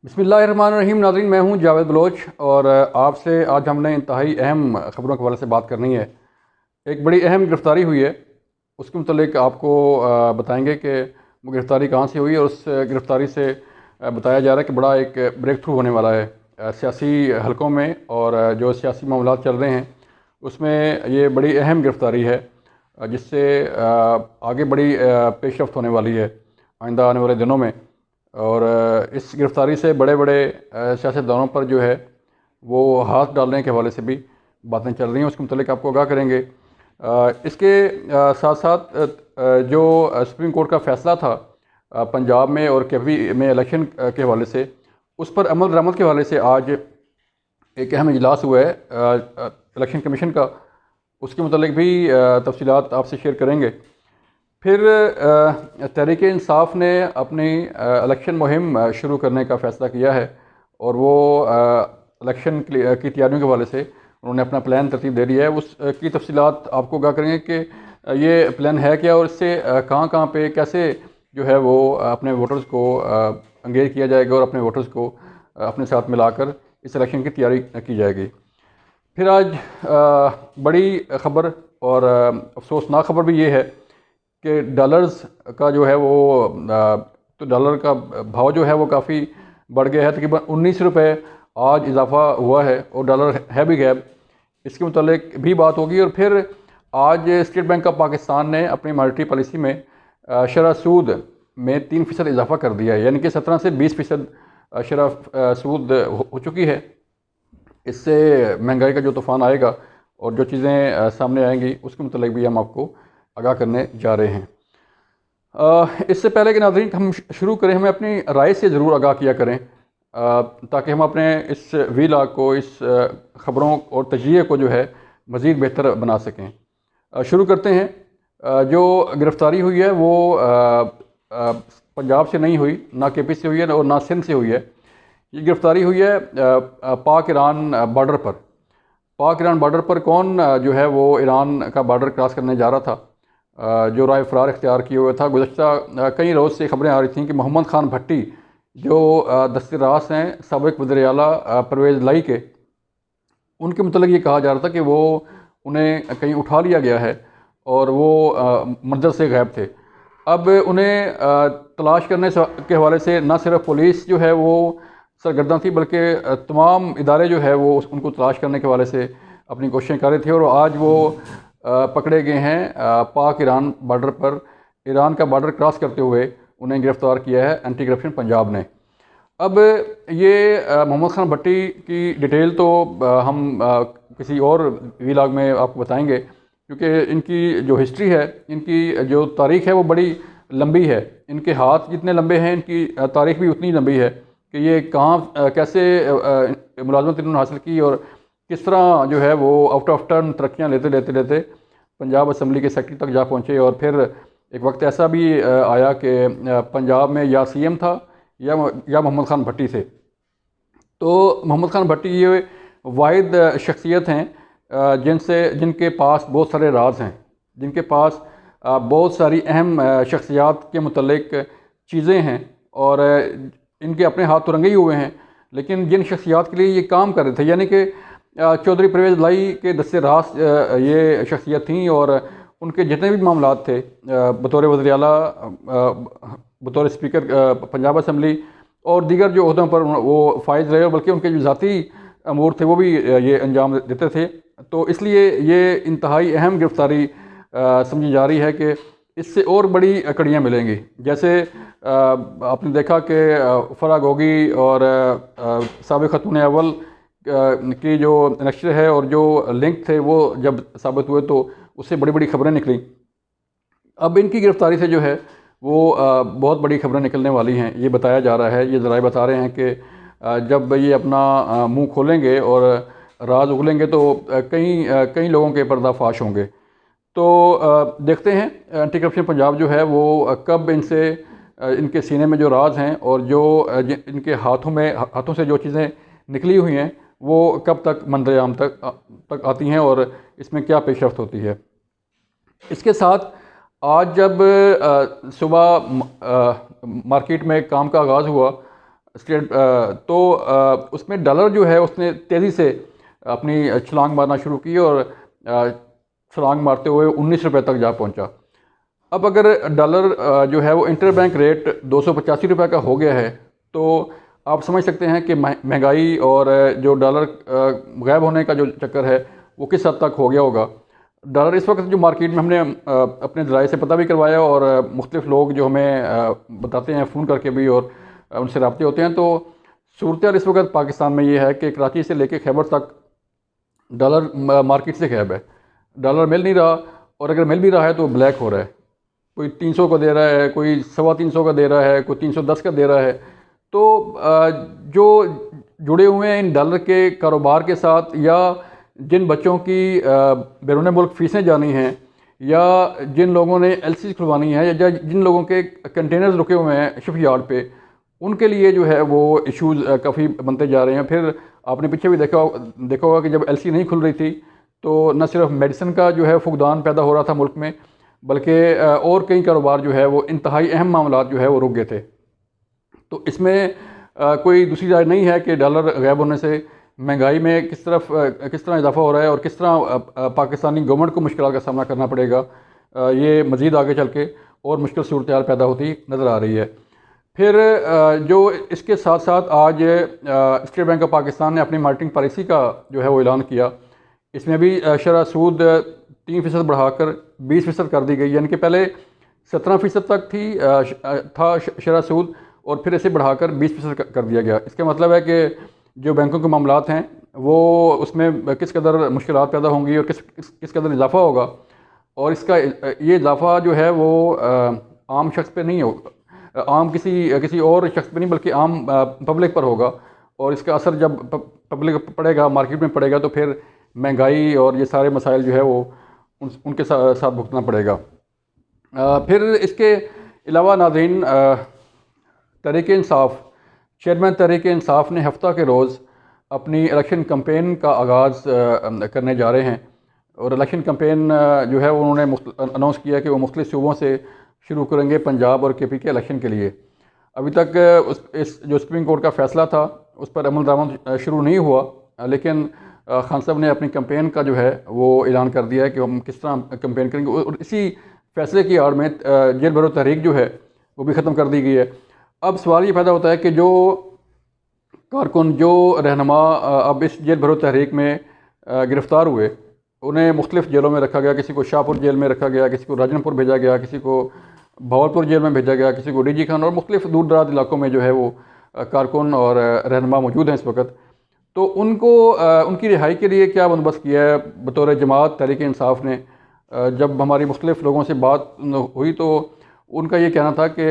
बिस्मिल्लाहिर्रहमानिर्रहीम। नाज़रीन, मैं हूं जावेद बलोच और आपसे आज हमने इंतहाई अहम ख़बरों के हवाले से बात करनी है। एक बड़ी अहम गिरफ़्तारी हुई है, उसके मुतल्लिक आपको बताएंगे कि वो गिरफ़्तारी कहाँ से हुई और उस गिरफ़्तारी से बताया जा रहा है कि बड़ा एक ब्रेक थ्रू होने वाला है सियासी हलकों में और जो सियासी मामलात चल रहे हैं उसमें ये बड़ी अहम गिरफ़्तारी है जिससे आगे बड़ी पेशरफ्त होने वाली है आइंदा आने वाले दिनों में। और इस गिरफ़्तारी से बड़े बड़े सियासतदानों पर जो है वो हाथ डालने के हवाले से भी बातें चल रही हैं, उसके मुतालिक आपको आगाह करेंगे। इसके साथ साथ जो सुप्रीम कोर्ट का फ़ैसला था पंजाब में और केपी में इलेक्शन के हवाले से, उस पर अमल दरामद के हवाले से आज एक अहम इजलास हुआ है इलेक्शन कमीशन का, उसके मुतालिक भी तफसीलात आपसे शेयर करेंगे। फिर तहरीक इंसाफ ने अपनी इलेक्शन मुहिम शुरू करने का फ़ैसला किया है और वो इलेक्शन की तैयारियों के हवाले से उन्होंने अपना प्लान तरतीब दे दिया है। उसकी तफसीलात आपको क्या करेंगे कि ये प्लान है क्या और इससे कहाँ कहाँ पे कैसे जो है वो अपने वोटर्स को इंगेज किया जाएगा और अपने वोटर्स को अपने साथ मिलाकर इस इलेक्शन की तैयारी की जाएगी। फिर आज बड़ी ख़बर और अफसोसनाक ख़बर भी ये है कि डॉलर्स का जो है वो तो डॉलर का भाव जो है वो काफ़ी बढ़ गया है, तकरीबन 19 रुपये आज इजाफ़ा हुआ है और डॉलर है भी गैब। इसके मुतालिक भी बात होगी। और फिर आज स्टेट बैंक ऑफ पाकिस्तान ने अपनी मॉनेटरी पॉलिसी में शरह सूद में 3% इजाफ़ा कर दिया है, यानी कि 17 से 20% शरह सूद हो चुकी है। इससे महंगाई का जो तूफ़ान आएगा और जो चीज़ें सामने आएंगी उसके मुतालिक भी हम आपको आगाह करने जा रहे हैं। इससे पहले कि नाज़रीन हम शुरू करें, हमें अपनी राय से ज़रूर आगाह किया करें ताकि हम अपने इस वीलॉग को, इस ख़बरों और तजज़िये को जो है मज़ीद बेहतर बना सकें। शुरू करते हैं। जो गिरफ़्तारी हुई है वो पंजाब से नहीं हुई, ना केपी से हुई है और ना सिंध से हुई है। ये गिरफ़्तारी हुई है पाक ईरान बॉर्डर पर। पाक ईरान बॉर्डर पर कौन जो है वो ईरान का बॉर्डर क्रॉस करने जा रहा था, जो राय फ़रार इख्तियार किए हुए था। गुज़श्ता कई रोज़ से ख़बरें आ रही थीं कि मोहम्मद ख़ान भट्टी जो दस्ते रास हैं साबिक़ वज़ीर आला परवेज़ लाई के, उनके मतलब ये कहा जा रहा था कि वो उन्हें कहीं उठा लिया गया है और वो मंज़र से गायब थे। अब उन्हें तलाश करने के हवाले से न सिर्फ पुलिस जो है वो सरगर्दा थी, बल्कि तमाम इदारे जो है वो उनको तलाश करने के हवाले से अपनी कोशिशें कर रहे थे। और आज वो पकड़े गए हैं पाक ईरान बॉर्डर पर। ईरान का बॉर्डर क्रॉस करते हुए उन्हें गिरफ़्तार किया है एंटी करप्शन पंजाब ने। अब ये मोहम्मद ख़ान भट्टी की डिटेल तो हम किसी और व्लॉग में आपको बताएंगे, क्योंकि इनकी जो हिस्ट्री है, इनकी जो तारीख़ है वो बड़ी लंबी है। इनके हाथ जितने लंबे हैं, इनकी तारीख़ भी उतनी लंबी है कि ये कहाँ कैसे मुलाजमत इन्होंने हासिल की और किस तरह जो है वो आउट ऑफ टर्न तरक्कियाँ लेते लेते लेते पंजाब असम्बली के सेक्रेटरी तक जा पहुँचे। और फिर एक वक्त ऐसा भी आया कि पंजाब में या सीएम था या मोहम्मद ख़ान भट्टी थे। तो मोहम्मद ख़ान भट्टी ये वाहिद शख्सियत हैं जिनके पास बहुत सारे राज हैं, जिनके पास बहुत सारी अहम शख्सियात के मुतल्लिक चीज़ें हैं और इनके अपने हाथ तो रंगे ही हुए हैं, लेकिन जिन शख्सियात के लिए ये काम कर रहे थे, यानी कि चौधरी परवेज़ लाई के दस्ते रास ये शख्सियत थी और उनके जितने भी मामलात थे बतौर वज़ीर आला, बतौर स्पीकर पंजाब असम्बली और दीगर जो ओहदों पर वो फायज रहे, बल्कि उनके जो ज़ाती अमूर थे वो भी ये अंजाम देते थे। तो इसलिए ये इंतहाई अहम गिरफ़्तारी समझी जा रही है कि इससे और बड़ी कड़ियाँ मिलेंगी। जैसे आपने देखा कि फ़राह गोगी और साबिक़ ख़ातून अव्वल की जो नक्शे है और जो लिंक थे वो जब साबित हुए तो उससे बड़ी बड़ी ख़बरें निकली। अब इनकी गिरफ़्तारी से जो है वो बहुत बड़ी ख़बरें निकलने वाली हैं। ये बताया जा रहा है, ये ज़राए बता रहे हैं कि जब ये अपना मुंह खोलेंगे और राज उगलेंगे तो कई लोगों के पर्दाफाश होंगे। तो देखते हैं एंटी करप्शन पंजाब जो है वो कब इनसे इनके सीने में जो राज हैं और जो इनके हाथों से जो चीज़ें निकली हुई हैं वो कब तक मंजर-ए-आम तक आती हैं और इसमें क्या पेशरफ्त होती है। इसके साथ आज जब सुबह मार्केट में काम का आगाज़ हुआ स्टेट उसमें डॉलर जो है उसने तेज़ी से अपनी छलांग मारना शुरू की और छलांग मारते हुए 19 रुपये तक जा पहुंचा। अब अगर डॉलर जो है वो इंटर बैंक रेट 285 रुपये का हो गया है, तो आप समझ सकते हैं कि महंगाई और जो डॉलर गायब होने का जो चक्कर है वो किस हद तक हो गया होगा। डॉलर इस वक्त जो मार्केट में हमने अपने ज़राए से पता भी करवाया और मुख्तलिफ लोग जो हमें बताते हैं फ़ोन करके भी और उनसे रब्ते होते हैं, तो सूरत इस वक्त पाकिस्तान में ये है कि कराची से लेकर खैबर तक डॉलर मार्केट से गायब है। डॉलर मिल नहीं रहा, और अगर मिल भी रहा है तो ब्लैक हो रहा है। कोई 300 का दे रहा है, कोई 325 का दे रहा है, कोई 310 का दे रहा है। तो जो जुड़े हुए हैं इन डॉलर के कारोबार के साथ, या जिन बच्चों की बैरून मुल्क फ़ीसें जानी हैं, या जिन लोगों ने एलसी खुलवानी है, या जिन लोगों के कंटेनर्स रुके हुए हैं शिप यार्ड पे, उनके लिए जो है वो इश्यूज़ काफ़ी बनते जा रहे हैं। फिर आपने पीछे भी देखा होगा कि जब एलसी नहीं खुल रही थी तो न सिर्फ मेडिसिन का जो है फुकदान पैदा हो रहा था मुल्क में, बल्कि और कई कारोबार जो है वो इंतहाई अहम मामला जो है वो रुक गए थे। तो इसमें कोई दूसरी राय नहीं है कि डॉलर गायब होने से महंगाई में किस तरह इजाफा हो रहा है और किस तरह पाकिस्तानी गवर्नमेंट को मुश्किल का सामना करना पड़ेगा। ये मज़ीद आगे चल के और मुश्किल सूरत हाल पैदा होती नज़र आ रही है। फिर जो इसके साथ साथ आज स्टेट बैंक ऑफ पाकिस्तान ने अपनी मॉनेटरी पॉलिसी का जो है वो ऐलान किया। इसमें भी शरह सूद 3% बढ़ाकर 20% कर दी गई, यानी कि पहले 17% तक था शरह सूद, और फिर इसे बढ़ाकर 20% कर दिया गया। इसका मतलब है कि जो बैंकों के मामलात हैं वो उसमें किस कदर मुश्किलात पैदा होंगी और किस कदर इजाफा होगा, और इसका ये इजाफा जो है वो आम शख्स पे नहीं होगा, आम किसी और शख्स पे नहीं, बल्कि आम पब्लिक पर होगा। और इसका असर जब पब्लिक पड़ेगा, मार्केट में पड़ेगा, तो फिर महंगाई और ये सारे मसाइल जो है वो उनके साथ भुगतना पड़ेगा। फिर इसके अलावा नाज़रीन, तहरीक-ए-इंसाफ़ चेयरमैन तहरीक-ए-इंसाफ़ ने हफ्ता के रोज़ अपनी इलेक्शन कैंपेन का आगाज़ करने जा रहे हैं, और इलेक्शन कैंपेन जो है उन्होंने अनाउंस किया कि वो मुख्तलिफ़ सूबों से शुरू करेंगे पंजाब और केपी के इलेक्शन के लिए। अभी तक इस जो सुप्रीम कोर्ट का फ़ैसला था उस पर अमल दरामद शुरू नहीं हुआ, लेकिन खान साहब ने अपनी कैंपेन का जो है वो ऐलान कर दिया है कि हम किस तरह कैंपेन करेंगे, और इसी फैसले की आड़ में जेल भरो तहरीक जो है वो भी ख़त्म कर दी गई है। अब सवाल ये पैदा होता है कि जो कारकुन, जो रहनुमा अब इस जेल भरो तहरीक में गिरफ़्तार हुए, उन्हें मुख्तलिफ़ जेलों में रखा गया। किसी को शाहपुर जेल में रखा गया, किसी को राजनपुर भेजा गया, किसी को भावलपुर जेल में भेजा गया, किसी को डीजी खान, और मुख्तलिफ़ दूर दराज इलाकों में जो है वो कारकुन और रहनुमा मौजूद हैं इस वक्त। तो उनको उनकी रिहाई के लिए क्या बंदोबस्त किया है बतौर जमात तहरीक-ए-इंसाफ़ ने? जब हमारी मुख्तलिफ़ लोगों से बात हुई तो उनका ये कहना था कि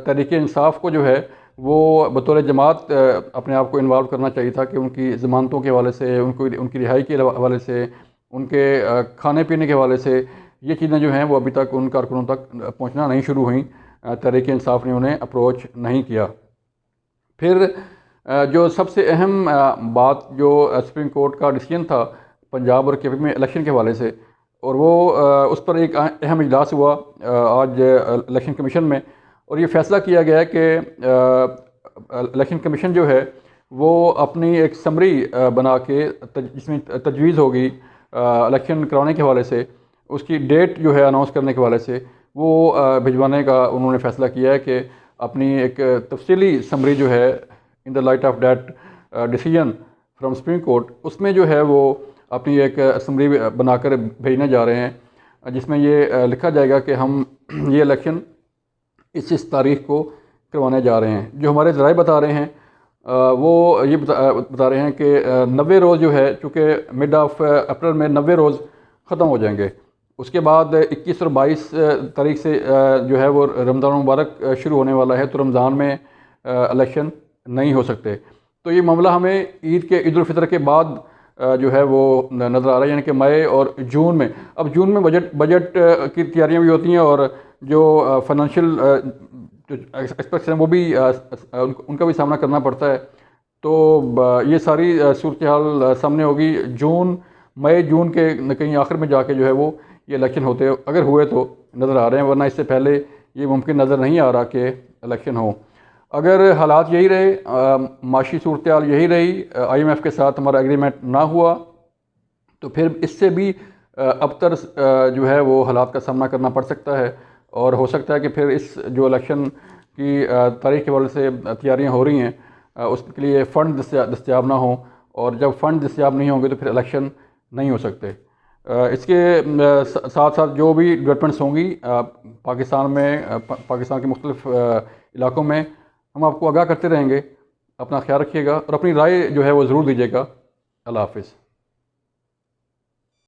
तहरीक-ए-इंसाफ़ को जो है वो बतौर जमात अपने आप को इन्वॉल्व करना चाहिए था, कि उनकी ज़मानतों के हवाले से, उनकी रिहाई के हवाले से, उनके खाने पीने के हवाले से, ये चीज़ें जो हैं वो अभी तक उन कारकुनों तक पहुँचना नहीं शुरू हुई। तहरीक-ए-इंसाफ़ ने उन्हें अप्रोच नहीं किया। फिर जो सबसे अहम बात, जो सुप्रीम कोर्ट का डिसीजन था पंजाब और केपी में इलेक्शन के हवाले से, और वो उस पर एक अहम इजलास हुआ आज इलेक्शन कमीशन में, और ये फ़ैसला किया गया है कि इलेक्शन कमीशन जो है वो अपनी एक समरी बना के जिसमें तजवीज़ होगी इलेक्शन कराने के हवाले से, उसकी डेट जो है अनाउंस करने के हवाले से, वो भिजवाने का उन्होंने फ़ैसला किया है कि अपनी एक तफसीली समरी जो है in the light of that decision from supreme court, उसमें जो है वो अपनी एक समरी बनाकर भेजने जा रहे हैं, जिसमें ये लिखा जाएगा कि हम ये इलेक्शन इस तारीख को करवाने जा रहे हैं। जो हमारे ज़राए बता रहे हैं वो ये बता रहे हैं कि 90 रोज़ जो है, चूँकि मिड ऑफ अप्रैल में 90 रोज़ ख़त्म हो जाएंगे, उसके बाद 21 और 22 तारीख से जो है वो रमज़ान मुबारक शुरू होने वाला है, तो रमज़ान में इलेक्शन नहीं हो सकते। तो ये मामला हमें ईद उल फितर के बाद जो है वो नज़र आ रहा है, यानी कि मई और जून में। अब जून में बजट की तैयारियां भी होती हैं, और जो फाइनेंशियल एस्पेक्ट्स हैं वो भी उनका भी सामना करना पड़ता है। तो ये सारी सूरत हाल सामने होगी मई जून के कहीं आखिर में जाके जो है वो ये इलेक्शन होते, अगर हुए तो नज़र आ रहे हैं, वरना इससे पहले ये मुमकिन नज़र नहीं आ रहा कि इलेक्शन हो। अगर हालात यही रहे, माशी सूरत हाल यही रही, IMF के साथ हमारा एग्रीमेंट ना हुआ, तो फिर इससे भी अबतर जो है वो हालात का सामना करना पड़ सकता है। और हो सकता है कि फिर इस जो इलेक्शन की तारीख के वजह से तैयारियां हो रही हैं, उसके लिए फ़ंड दस्तियाब ना हो, और जब फ़ंड दस्तियाब नहीं होंगे तो फिर इलेक्शन नहीं हो सकते। इसके साथ साथ जो भी डेवलपमेंट्स होंगी पाकिस्तान में, पाकिस्तान के मुख्तलिफ इलाकों में, हम आपको आगाह करते रहेंगे। अपना ख्याल रखिएगा और अपनी राय जो है वो ज़रूर दीजिएगा। अल्लाह हाफ़िज़।